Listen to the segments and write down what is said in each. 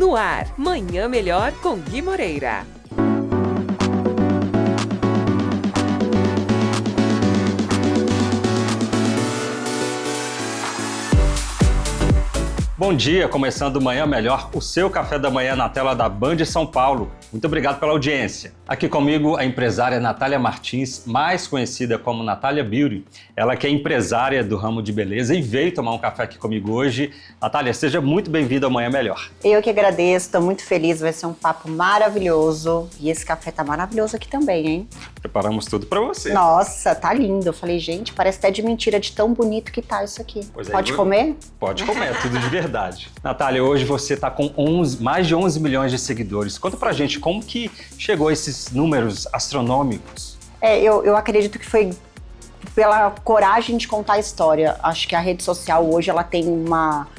No ar, Manhã Melhor com Gui Moreira. Bom dia, começando o Manhã Melhor, o seu café da manhã na tela da Band São Paulo. Muito obrigado pela audiência. Aqui comigo a empresária Natália Martins, mais conhecida como Natália Beauty. Ela que é empresária do ramo de beleza e veio tomar um café aqui comigo hoje. Natália, seja muito bem-vinda ao Manhã Melhor. Eu que agradeço, estou muito feliz, vai ser um papo maravilhoso. E esse café tá maravilhoso aqui também, hein? Preparamos tudo para você. Nossa, tá lindo. Eu falei, gente, parece até de mentira de tão bonito que tá isso aqui. Pode comer? Pode comer, é tudo de verdade. Natália, hoje você tá com mais de 11 milhões de seguidores. Conta pra gente como que chegou a esses números astronômicos. Eu acredito que foi pela coragem de contar a história. Acho que a rede social hoje ela tem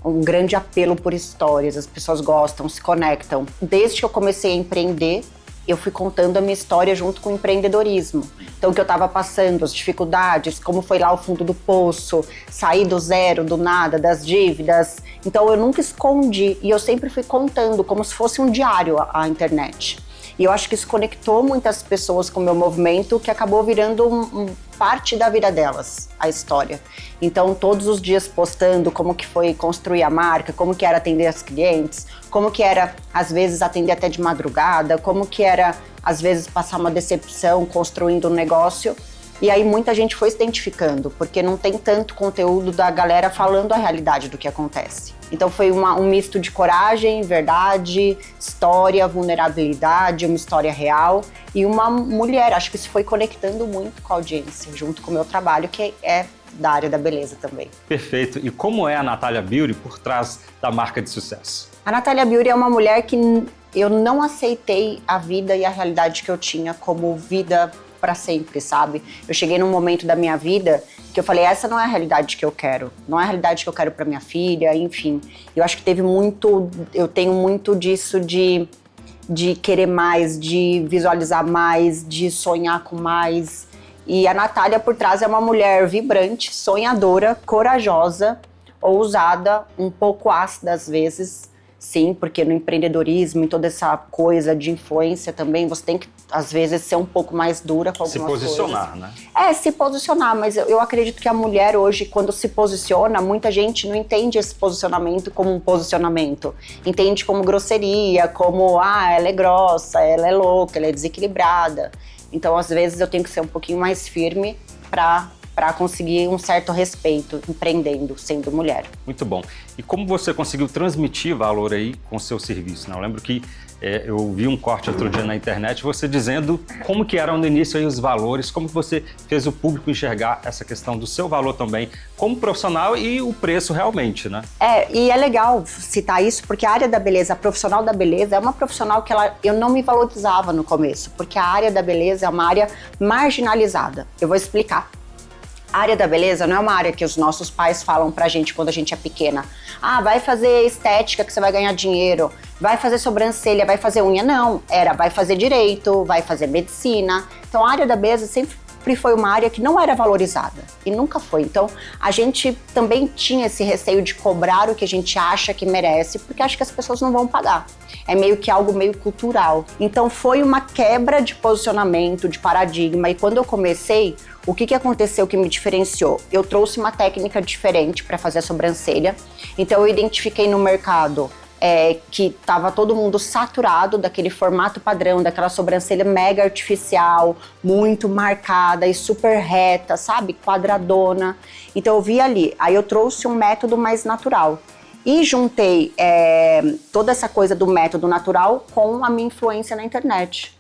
um grande apelo por histórias. As pessoas gostam, se conectam. Desde que eu comecei a empreender, eu fui contando a minha história junto com o empreendedorismo. Então, o que eu estava passando, as dificuldades, como foi lá o fundo do poço, sair do zero, do nada, das dívidas. Então, eu nunca escondi e eu sempre fui contando, como se fosse um diário à internet. E eu acho que isso conectou muitas pessoas com o meu movimento, que acabou virando parte da vida delas, a história. Então, todos os dias postando como que foi construir a marca, como que era atender as clientes, como que era, às vezes, atender até de madrugada, como que era, às vezes, passar uma decepção construindo um negócio. E aí muita gente foi se identificando, porque não tem tanto conteúdo da galera falando a realidade do que acontece. Então foi um misto de coragem, verdade, história, vulnerabilidade, uma história real e uma mulher. Acho que isso foi conectando muito com a audiência, junto com o meu trabalho, que é da área da beleza também. Perfeito. E como é a Natália Beauty por trás da marca de sucesso? A Natália Beauty é uma mulher que eu não aceitei a vida e a realidade que eu tinha como vida para sempre, sabe? Eu cheguei num momento da minha vida que eu falei, essa não é a realidade que eu quero, não é a realidade que eu quero para minha filha, enfim. Eu acho que eu tenho muito disso de querer mais, de visualizar mais, de sonhar com mais. E a Natália por trás é uma mulher vibrante, sonhadora, corajosa, ousada, um pouco ácida às vezes. Sim, porque no empreendedorismo, em toda essa coisa de influência também, você tem que, às vezes, ser um pouco mais dura com algumas coisas. Se posicionar, né? Se posicionar, mas eu acredito que a mulher hoje, quando se posiciona, muita gente não entende esse posicionamento como um posicionamento. Entende como grosseria, como, ela é grossa, ela é louca, ela é desequilibrada. Então, às vezes, eu tenho que ser um pouquinho mais firme para conseguir um certo respeito, empreendendo, sendo mulher. Muito bom. E como você conseguiu transmitir valor aí com o seu serviço, né? Eu lembro que eu vi um corte outro dia na internet, você dizendo como que eram no início aí os valores, como que você fez o público enxergar essa questão do seu valor também como profissional e o preço realmente, né? E é legal citar isso, porque a área da beleza, a profissional da beleza, é uma profissional que eu não me valorizava no começo, porque a área da beleza é uma área marginalizada. Eu vou explicar. A área da beleza não é uma área que os nossos pais falam pra gente quando a gente é pequena. Vai fazer estética que você vai ganhar dinheiro, vai fazer sobrancelha, vai fazer unha. Não, vai fazer direito, vai fazer medicina. Então a área da beleza sempre foi uma área que não era valorizada e nunca foi. Então a gente também tinha esse receio de cobrar o que a gente acha que merece, porque acha que as pessoas não vão pagar. É meio que algo meio cultural. Então foi uma quebra de posicionamento, de paradigma. E quando eu comecei, o que aconteceu que me diferenciou? Eu trouxe uma técnica diferente para fazer a sobrancelha. Então eu identifiquei no mercado que estava todo mundo saturado daquele formato padrão, daquela sobrancelha mega artificial, muito marcada e super reta, sabe? Quadradona. Então eu vi ali. Aí eu trouxe um método mais natural. E juntei toda essa coisa do método natural com a minha influência na internet.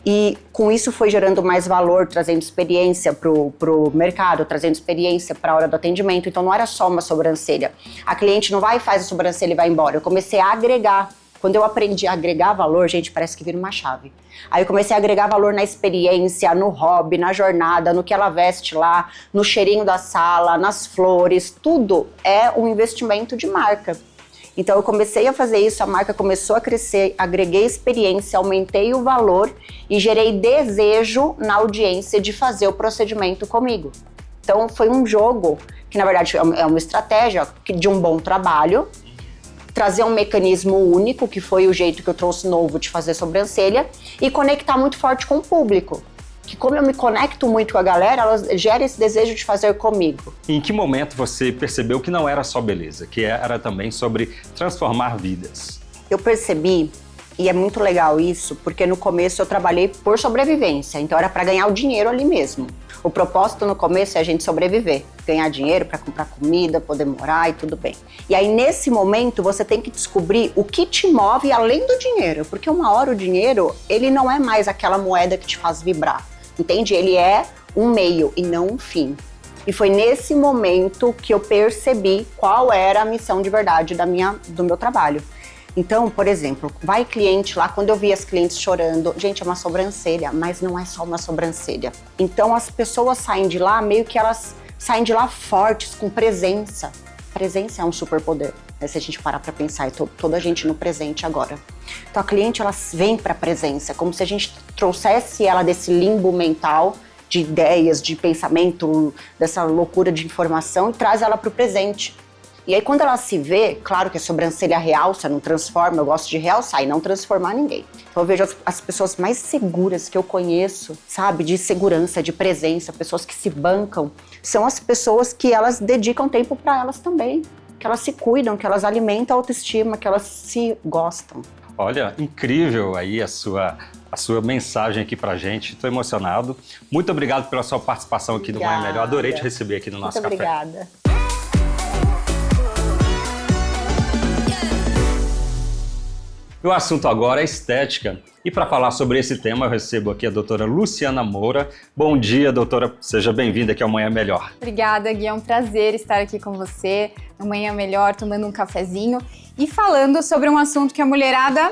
E com isso foi gerando mais valor, trazendo experiência pro mercado, trazendo experiência para a hora do atendimento. Então não era só uma sobrancelha. A cliente não vai, faz a sobrancelha e vai embora. Eu comecei a agregar. Quando eu aprendi a agregar valor, gente, parece que vira uma chave. Aí eu comecei a agregar valor na experiência, no hobby, na jornada, no que ela veste lá, no cheirinho da sala, nas flores. Tudo é um investimento de marca. Então eu comecei a fazer isso, a marca começou a crescer, agreguei experiência, aumentei o valor e gerei desejo na audiência de fazer o procedimento comigo. Então foi um jogo que na verdade é uma estratégia de um bom trabalho, trazer um mecanismo único, que foi o jeito que eu trouxe novo de fazer sobrancelha, e conectar muito forte com o público. Que como eu me conecto muito com a galera, ela gera esse desejo de fazer comigo. Em que momento você percebeu que não era só beleza, que era também sobre transformar vidas? Eu percebi, e é muito legal isso, porque no começo eu trabalhei por sobrevivência, então era para ganhar o dinheiro ali mesmo. O propósito no começo é a gente sobreviver, ganhar dinheiro para comprar comida, poder morar e tudo bem. E aí nesse momento você tem que descobrir o que te move além do dinheiro, porque uma hora o dinheiro, ele não é mais aquela moeda que te faz vibrar, entende? Ele é um meio e não um fim. E foi nesse momento que eu percebi qual era a missão de verdade do meu trabalho. Então, por exemplo, vai cliente lá, quando eu vi as clientes chorando, gente, é uma sobrancelha, mas não é só uma sobrancelha. Então as pessoas saem de lá, meio que elas saem de lá fortes, com presença. Presença é um superpoder, né? Se a gente parar pra pensar, toda a gente no presente agora. Então a cliente, ela vem pra presença, como se a gente trouxesse ela desse limbo mental, de ideias, de pensamento, dessa loucura de informação, e traz ela pro presente. E aí quando ela se vê, claro que a sobrancelha realça, não transforma, eu gosto de realçar e não transformar ninguém. Então eu vejo as pessoas mais seguras que eu conheço, sabe, de segurança, de presença, pessoas que se bancam, são as pessoas que elas dedicam tempo para elas também, que elas se cuidam, que elas alimentam a autoestima, que elas se gostam. Olha, incrível aí a sua mensagem aqui pra gente, estou emocionado. Muito obrigado pela sua participação aqui no Manhã Melhor, adorei te receber aqui no nosso café. Muito obrigada. O assunto agora é estética. E para falar sobre esse tema, eu recebo aqui a doutora Luciana Moura. Bom dia, doutora. Seja bem-vinda aqui ao Manhã Melhor. Obrigada, Gui. É um prazer estar aqui com você no Manhã Melhor, tomando um cafezinho e falando sobre um assunto que a mulherada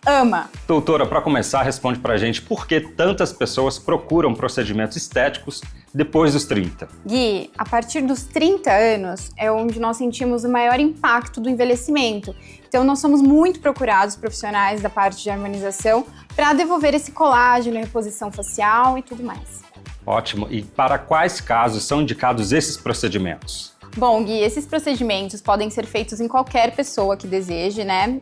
ama. Doutora, para começar, responde pra gente por que tantas pessoas procuram procedimentos estéticos depois dos 30. Gui, a partir dos 30 anos é onde nós sentimos o maior impacto do envelhecimento. Então, nós somos muito procurados profissionais da parte de harmonização para devolver esse colágeno, reposição facial e tudo mais. Ótimo. E para quais casos são indicados esses procedimentos? Bom, Gui, esses procedimentos podem ser feitos em qualquer pessoa que deseje, né?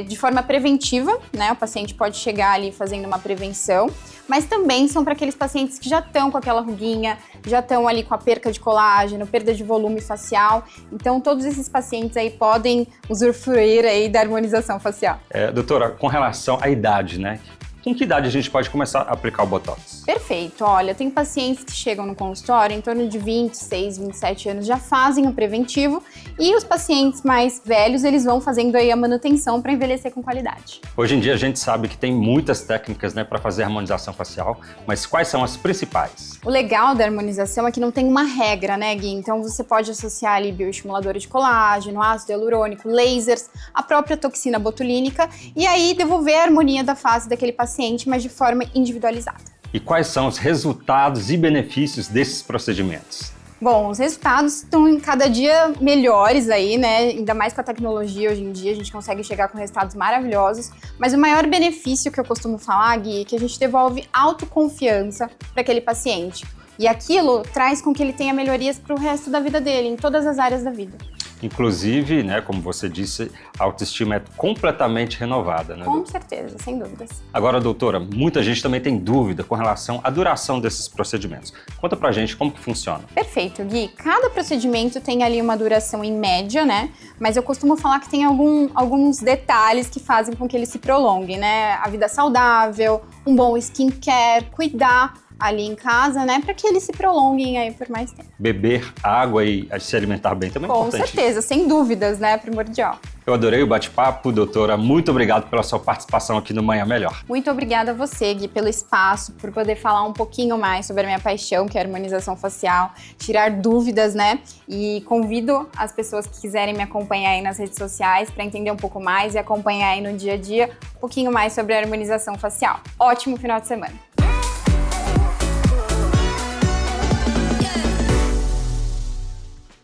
De forma preventiva, né? O paciente pode chegar ali fazendo uma prevenção, mas também são para aqueles pacientes que já estão com aquela ruguinha, já estão ali com a perca de colágeno, perda de volume facial. Então, todos esses pacientes aí podem usufruir aí da harmonização facial. Doutora, com relação à idade, né? Com que idade a gente pode começar a aplicar o Botox? Perfeito. Olha, tem pacientes que chegam no consultório em torno de 26, 27 anos, já fazem o preventivo, e os pacientes mais velhos, eles vão fazendo aí a manutenção para envelhecer com qualidade. Hoje em dia a gente sabe que tem muitas técnicas, né, para fazer harmonização facial, mas quais são as principais? O legal da harmonização é que não tem uma regra, né, Gui? Então você pode associar ali bioestimuladores de colágeno, ácido hialurônico, lasers, a própria toxina botulínica, e aí devolver a harmonia da face daquele paciente, mas de forma individualizada. E quais são os resultados e benefícios desses procedimentos? Bom, os resultados estão cada dia melhores aí, né? Ainda mais com a tecnologia hoje em dia, a gente consegue chegar com resultados maravilhosos. Mas o maior benefício que eu costumo falar, Gui, é que a gente devolve autoconfiança para aquele paciente. E aquilo traz com que ele tenha melhorias para o resto da vida dele, em todas as áreas da vida. Inclusive, né, como você disse, a autoestima é completamente renovada, né? Com certeza, sem dúvidas. Agora, doutora, muita gente também tem dúvida com relação à duração desses procedimentos. Conta pra gente como que funciona. Perfeito, Gui. Cada procedimento tem ali uma duração em média, né? Mas eu costumo falar que tem alguns detalhes que fazem com que ele se prolongue, né? A vida saudável, um bom skincare, cuidar ali em casa, né, para que eles se prolonguem aí por mais tempo. Beber água e se alimentar bem também é importante. Com certeza, sem dúvidas, né, primordial. Eu adorei o bate-papo, doutora. Muito obrigado pela sua participação aqui no Manhã Melhor. Muito obrigada a você, Gui, pelo espaço, por poder falar um pouquinho mais sobre a minha paixão, que é a harmonização facial, tirar dúvidas, né? E convido as pessoas que quiserem me acompanhar aí nas redes sociais para entender um pouco mais e acompanhar aí no dia a dia um pouquinho mais sobre a harmonização facial. Ótimo final de semana!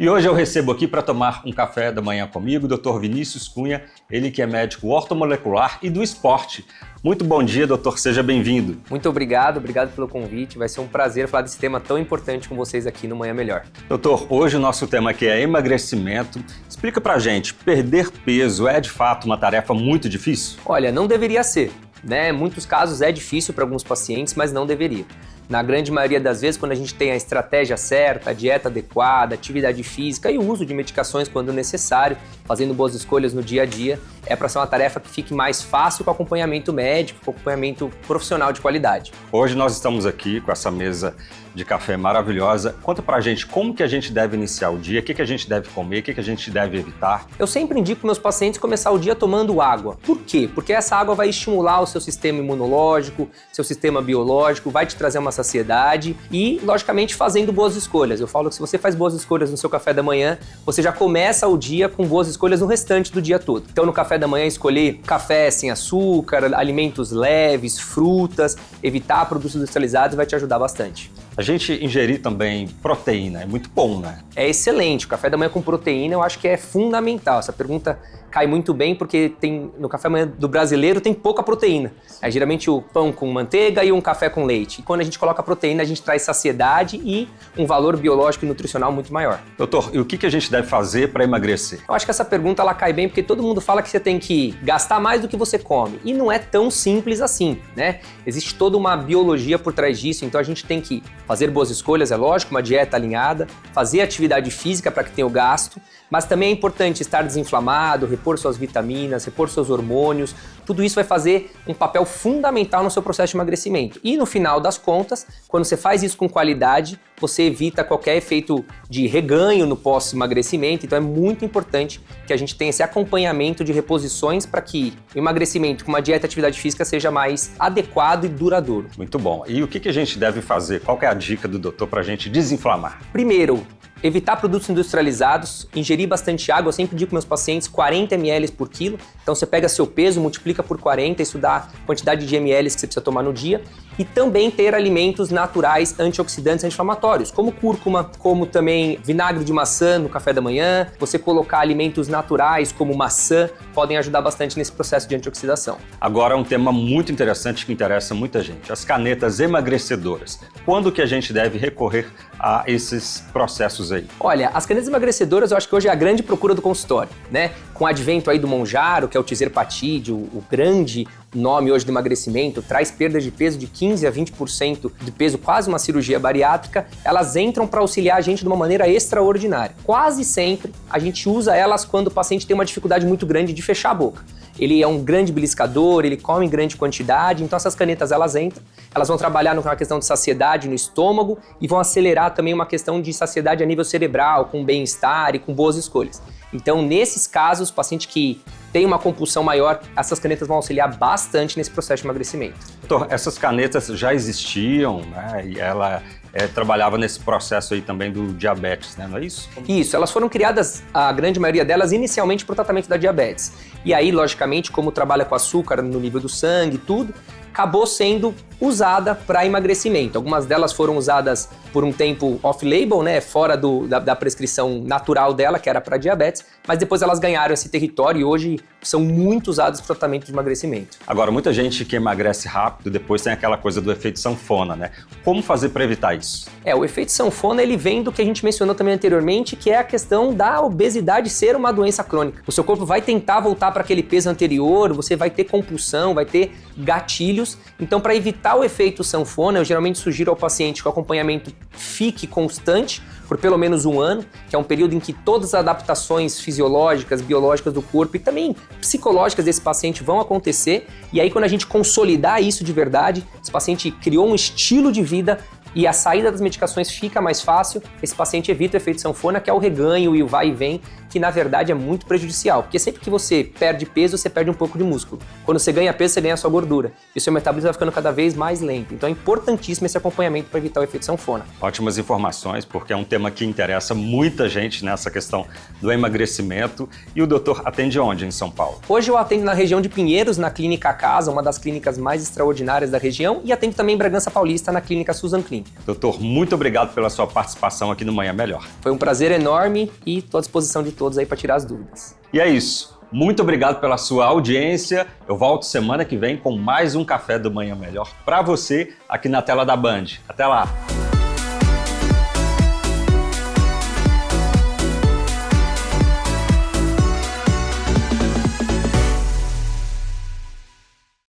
E hoje eu recebo aqui para tomar um café da manhã comigo o Dr. Vinícius Cunha, ele que é médico ortomolecular e do esporte. Muito bom dia, doutor, seja bem-vindo. Muito obrigado pelo convite, vai ser um prazer falar desse tema tão importante com vocês aqui no Manhã Melhor. Doutor, hoje o nosso tema aqui é emagrecimento. Explica pra gente, perder peso é de fato uma tarefa muito difícil? Olha, não deveria ser, né? Em muitos casos é difícil para alguns pacientes, mas não deveria. Na grande maioria das vezes, quando a gente tem a estratégia certa, a dieta adequada, atividade física e o uso de medicações quando necessário, fazendo boas escolhas no dia a dia, é para ser uma tarefa que fique mais fácil com acompanhamento médico, com acompanhamento profissional de qualidade. Hoje nós estamos aqui com essa mesa de café maravilhosa. Conta pra gente como que a gente deve iniciar o dia, o que a gente deve comer, o que a gente deve evitar. Eu sempre indico para meus pacientes começar o dia tomando água. Por quê? Porque essa água vai estimular o seu sistema imunológico, seu sistema biológico, vai te trazer uma saciedade e, logicamente, fazendo boas escolhas. Eu falo que se você faz boas escolhas no seu café da manhã, você já começa o dia com boas escolhas no restante do dia todo. Então, no café da manhã, escolher café sem açúcar, alimentos leves, frutas, evitar produtos industrializados vai te ajudar bastante. A gente ingerir também proteína é muito bom, né? É excelente. O café da manhã com proteína eu acho que é fundamental. Essa pergunta cai muito bem porque no café da manhã do brasileiro tem pouca proteína. É geralmente o pão com manteiga e um café com leite. E quando a gente coloca proteína, a gente traz saciedade e um valor biológico e nutricional muito maior. Doutor, e o que a gente deve fazer para emagrecer? Eu acho que essa pergunta ela cai bem porque todo mundo fala que você tem que gastar mais do que você come. E não é tão simples assim, né? Existe toda uma biologia por trás disso, então a gente tem que fazer boas escolhas, é lógico, uma dieta alinhada, fazer atividade física para que tenha o gasto, mas também é importante estar desinflamado, repor suas vitaminas, repor seus hormônios. Tudo isso vai fazer um papel fundamental no seu processo de emagrecimento. E no final das contas, quando você faz isso com qualidade, você evita qualquer efeito de reganho no pós-emagrecimento. Então é muito importante que a gente tenha esse acompanhamento de reposições para que o emagrecimento com uma dieta e atividade física seja mais adequado e duradouro. Muito bom. E o que a gente deve fazer? Qual que é a dica do doutor para a gente desinflamar? Primeiro, evitar produtos industrializados, ingerir bastante água. Eu sempre digo para meus pacientes 40 ml por quilo. Então você pega seu peso, multiplica por 40, isso dá a quantidade de ml que você precisa tomar no dia. E também ter alimentos naturais antioxidantes anti-inflamatórios, como cúrcuma, como também vinagre de maçã no café da manhã. Você colocar alimentos naturais como maçã podem ajudar bastante nesse processo de antioxidação. Agora um tema muito interessante que interessa muita gente, as canetas emagrecedoras. Quando que a gente deve recorrer a esses processos aí? Olha, as canetas emagrecedoras eu acho que hoje é a grande procura do consultório, né? Com o advento aí do Mounjaro, que é o Tirzepatide, o grande nome hoje do emagrecimento, traz perdas de peso de 15 a 20% de peso, quase uma cirurgia bariátrica, elas entram para auxiliar a gente de uma maneira extraordinária. Quase sempre a gente usa elas quando o paciente tem uma dificuldade muito grande de fechar a boca. Ele é um grande beliscador, ele come em grande quantidade, então essas canetas elas entram, elas vão trabalhar numa questão de saciedade no estômago e vão acelerar também uma questão de saciedade a nível cerebral, com bem-estar e com boas escolhas. Então, nesses casos, o paciente que tem uma compulsão maior, essas canetas vão auxiliar bastante nesse processo de emagrecimento. Doutor, essas canetas já existiam, né? E ela trabalhava nesse processo aí também do diabetes, né? Não é isso? Isso, elas foram criadas, a grande maioria delas, inicialmente para o tratamento da diabetes. E aí, logicamente, como trabalha com açúcar no nível do sangue e tudo, acabou sendo usada para emagrecimento. Algumas delas foram usadas por um tempo off-label, né, fora da prescrição natural dela, que era para diabetes, mas depois elas ganharam esse território e hoje são muito usadas para tratamento de emagrecimento. Agora, muita gente que emagrece rápido, depois tem aquela coisa do efeito sanfona, né? Como fazer para evitar isso? O efeito sanfona, ele vem do que a gente mencionou também anteriormente, que é a questão da obesidade ser uma doença crônica. O seu corpo vai tentar voltar para aquele peso anterior, você vai ter compulsão, vai ter gatilhos. Então, para evitar o efeito sanfona, eu geralmente sugiro ao paciente que o acompanhamento fique constante por pelo menos um ano, que é um período em que todas as adaptações fisiológicas, biológicas do corpo e também psicológicas desse paciente vão acontecer. E aí, quando a gente consolidar isso de verdade, esse paciente criou um estilo de vida e a saída das medicações fica mais fácil, esse paciente evita o efeito sanfona, que é o reganho e o vai e vem, que na verdade é muito prejudicial, porque sempre que você perde peso, você perde um pouco de músculo. Quando você ganha peso, você ganha a sua gordura, e o seu metabolismo vai ficando cada vez mais lento. Então é importantíssimo esse acompanhamento para evitar o efeito sanfona. Ótimas informações, porque é um tema que interessa muita gente nessa questão do emagrecimento. E o doutor atende onde em São Paulo? Hoje eu atendo na região de Pinheiros, na Clínica Casa, uma das clínicas mais extraordinárias da região, e atendo também em Bragança Paulista, na Clínica Suzan Clinic. exatamente. Doutor, muito obrigado pela sua participação aqui no Manhã Melhor. Foi um prazer enorme e estou à disposição de todos aí para tirar as dúvidas. E é isso. Muito obrigado pela sua audiência. Eu volto semana que vem com mais um Café do Manhã Melhor para você aqui na tela da Band. Até lá!